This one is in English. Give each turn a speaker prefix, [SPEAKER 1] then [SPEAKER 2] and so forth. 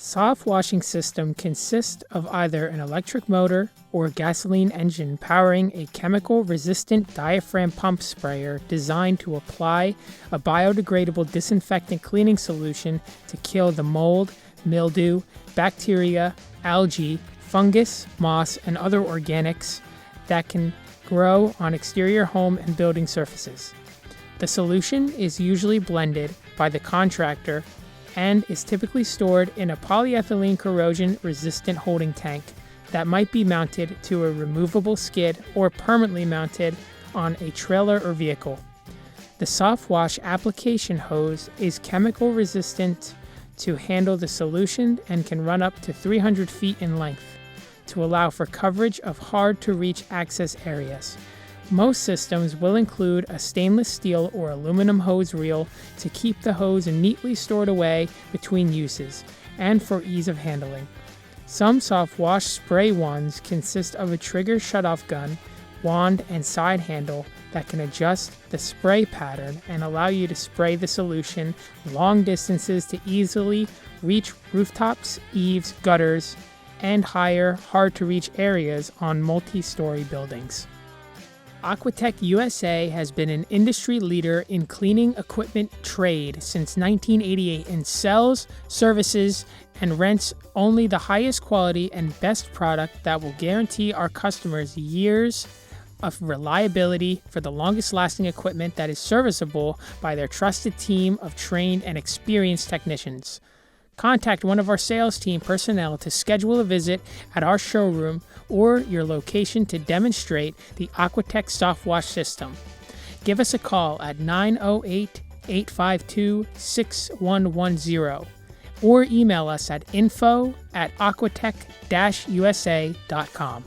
[SPEAKER 1] Soft washing system consists of either an electric motor or gasoline engine powering a chemical-resistant diaphragm pump sprayer designed to apply a biodegradable disinfectant cleaning solution to kill the mold, mildew, bacteria, algae, fungus, moss, and other organics that can grow on exterior home and building surfaces. The solution is usually blended by the contractor and is typically stored in a polyethylene corrosion-resistant holding tank that might be mounted to a removable skid or permanently mounted on a trailer or vehicle. The Softwash application hose is chemical resistant to handle the solution and can run up to 300 feet in length to allow for coverage of hard-to-reach access areas. Most systems will include a stainless steel or aluminum hose reel to keep the hose neatly stored away between uses and for ease of handling. Some Softwash spray wands consist of a trigger shutoff gun, wand, and side handle that can adjust the spray pattern and allow you to spray the solution long distances to easily reach rooftops, eaves, gutters, and higher, hard-to-reach areas on multi-story buildings. Aquatech USA has been an industry leader in cleaning equipment trade since 1988 and sells, services, and rents only the highest quality and best product that will guarantee our customers years of reliability for the longest lasting equipment that is serviceable by their trusted team of trained and experienced technicians. Contact one of our sales team personnel to schedule a visit at our showroom or your location to demonstrate the Aquatech Softwash system. Give us a call at 908-852-6110 or email us at info@aquatech-usa.com.